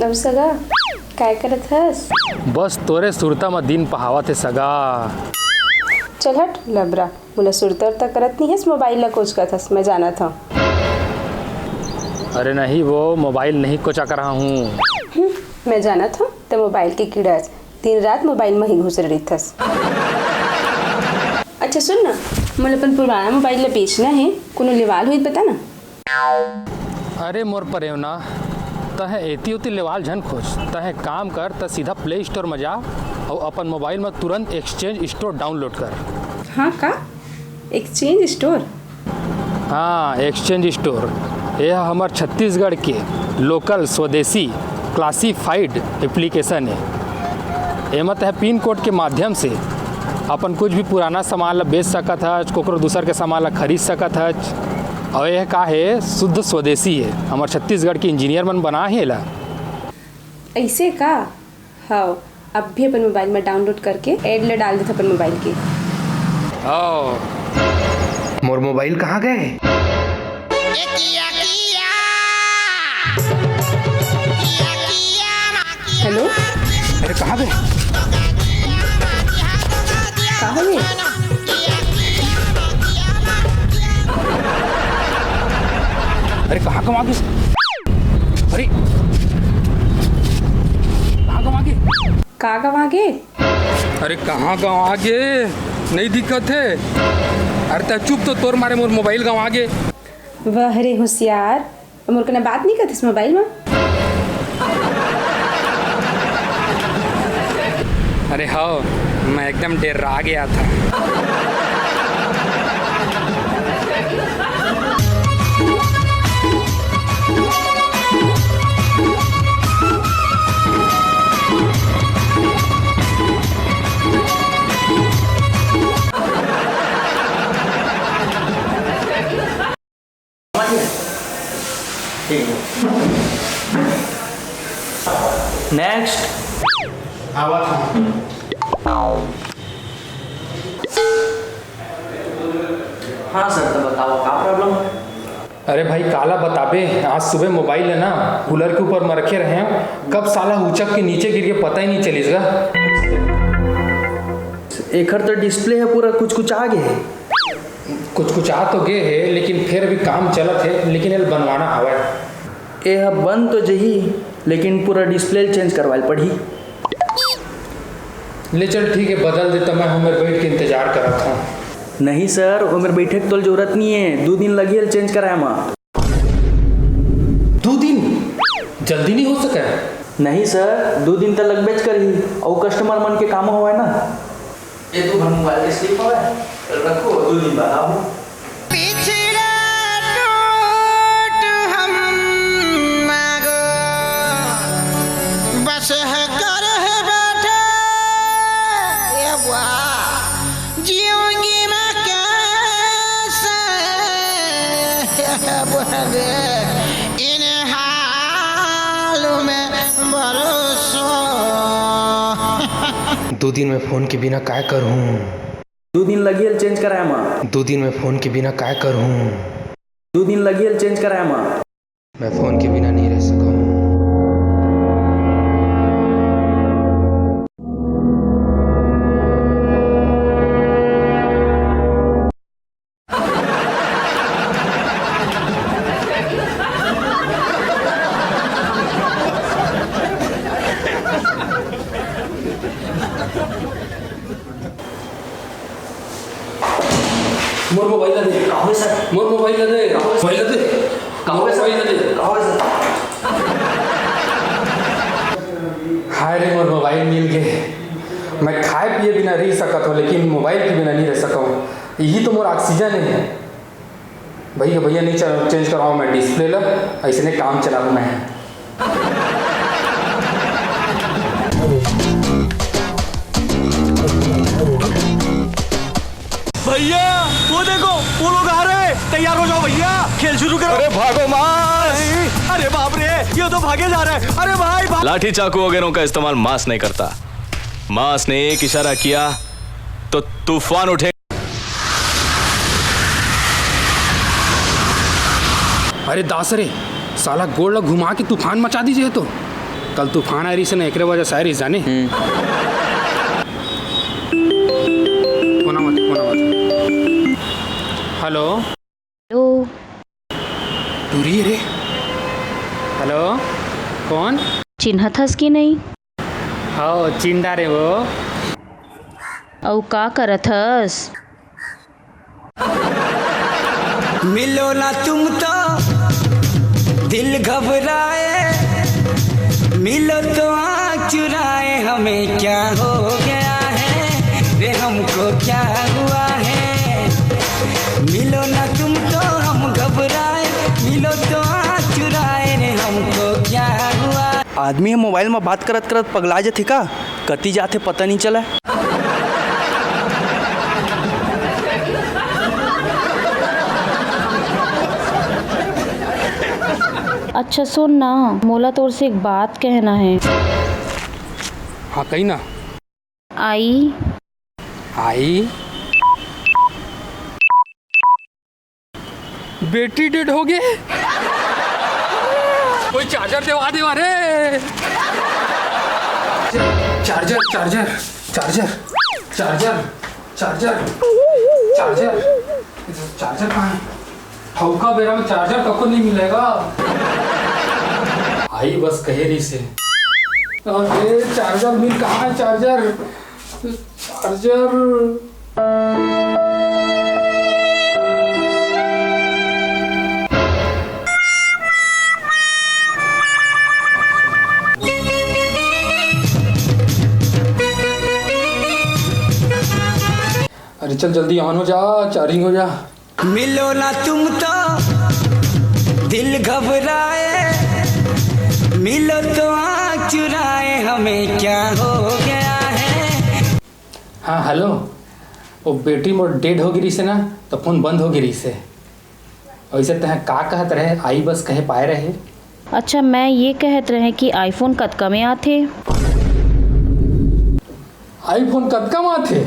अब सगा काय करत हस? बस तोरे सुरता में दिन पहावत है सगा। चल हट लबरा, बोला सुरता उरता करत नहीं है, मोबाइल ला कोच का था, मैं जाना था। अरे नहीं, वो मोबाइल नहीं कोचा कर रहा हूँ। मैं जाना था तो मोबाइल के कीड़ा दिन रात मोबाइल में ही घुस रही थस। अच्छा सुन ना, मुझे अपन पुराना मोबाइल ला बेचना है, कोनो लेवाल हुई बता ना। अरे मोर परेवना, तह एती उती लेवाल झन खोज, तह काम कर त सीधा प्ले स्टोर में जा और अपन मोबाइल में तुरंत एक्सचेंज स्टोर डाउनलोड कर। हाँ का एक्सचेंज स्टोर? हाँ, एक्सचेंज स्टोर यह हमार छत्तीसगढ़ के लोकल स्वदेशी क्लासीफाइड एप्लीकेशन है। एमत है पिन कोड के माध्यम से अपन कुछ भी पुराना सामान ला बेच सकत है, कोकरो दूसर के सामान ला खरीद सकत है। और यह का है, शुद्ध स्वदेशी है, हमार छत्तीसगढ़ के इंजीनियर मन बना है ला। ऐसे का? हाँ, अब भी अपन मोबाइल में डाउनलोड करके ऐड ला डाल देता अपन मोबाइल के। मोर मोबाइल कहाँ गए? हेलो, अरे कहाँ गए? कहाँ गए? अरे कहाँ गवा गए? अरे कहाँ गवा गए? कहाँ गवा गए? अरे कहाँ गवा गए? नहीं दिक्कत है। अरे ता चुप तो, तोर मारे मोर मोबाइल गवा गए। वाह रे होशियार, मोर कने बात नहीं करते इस मोबाइल में। अरे हाँ, मैं एकदम डरा गया था। नेक्स्ट आवा था। हाँ सर, तो बताओ क्या प्रॉब्लम है? अरे भाई काला बताबे, आज सुबह मोबाइल है ना कूलर के ऊपर में रखे रहे हैं, कब साला उचक के नीचे गिर के पता ही नहीं चलेगा। एक तो डिस्प्ले है पूरा कुछ आ गए है। कुछ आ तो गए है, लेकिन फिर भी काम चलत है, लेकिन ये बनवाना हवा है। ये बंद तो जही, लेकिन पूरा डिस्प्ले चेंज करवाल पड़ी। ले चल ठीक है, बदल देता, मैं उम्र बैठ के इंतजार कर रहा था। नहीं सर, उम्र बैठे की तो जरूरत नहीं है, 2 दिन लगी चेंज कराया माँ। 2 दिन जल्दी नहीं हो सका? नहीं सर, 2 दिन तक लगबेच करी, और कस्टमर मन के काम हुआ है ना। ये तो मोबाइल स्लिप हुआ है, रखो 2 दिन बाद आओ। इन हालों में भरोसा। 2 दिन में फोन के बिना काय करूँ? 2 दिन लगी चेंज कराया माँ। 2 दिन में फोन के बिना काय करूँ? 2 दिन लगी चेंज कराया माँ। मैं फोन के बिना नहीं रह सका हूँ। मोर मोबाइल दे। कहो सर, मोर मोबाइल दे। मोबाइल दे। कहो सर, कहो सर। हाय रे, मोर मोबाइल मिल गए। मैं खाए पिए बिना रह सकता हूँ, लेकिन मोबाइल के बिना नहीं रह सका हूँ। यही तो मोर ऑक्सीजन है। भैया नहीं चेंज कराऊँ मैं डिस्प्ले ला, ऐसे नहीं काम चलाऊँ मैं। भैया वो देखो, वो लोग आ रहे हैं, तैयार हो जाओ भैया, खेल शुरू करो। अरे भागो मास! अरे बाप रे, ये तो भागे जा रहे हैं। अरे भाई लाठी चाकू वगैरह का इस्तेमाल मास नहीं करता। मास ने एक इशारा किया तो तूफान उठे। अरे दासरे, साला गोड़ घुमा के तूफान मचा दीजिए तो। कल तूफान आ रही से ना एक वजह से आ रही जाने फोना मत हेलो हेलो दूरी रे हेलो कौन चिन्ह थस कि नहीं हाँ चिंदा रे वो औ का करत हस मिलो ना तुम तो दिल घबराए, मिलो तो आँख चुराए, हमें क्या हो गया है रे, हमको क्या हुआ है। मिलो ना तुम तो हम घबराए, मिलो तो आँख चुराए रे, हमको क्या हुआ। आदमी है मोबाइल में बात करत करत पगला जाथे का, कति जाथे पता नहीं चला। अच्छा सुन ना, मोला तोर से एक बात कहना है। हाँ कही ना। आई आई बेटी डेड हो गए, कोई चार्जर देवा देवा रे। Charger charger charger charger charger charger charger कहाँ है? हौका बेरा में चार्जर कब नहीं मिलेगा। आई बस कहे रही से अरे चार्जर मिल कहाँ है, चार्जर चार्जर अरे चल जल्दी ऑन हो जा, चार्जिंग हो जा। मिलो ना तुम तो दिल घबराए, मिलो तो आँख चुराए, हमें क्या हो गया है। हाँ हेलो, वो बैटरी मोर डेड हो गिरी से ना तो फोन बंद हो गिरी से। वैसे तह का कहत रहे, आई बस कहे पाए रहे। अच्छा मैं ये कहत रहे कि आईफोन कतका में आथे। आईफोन कतका में आथे?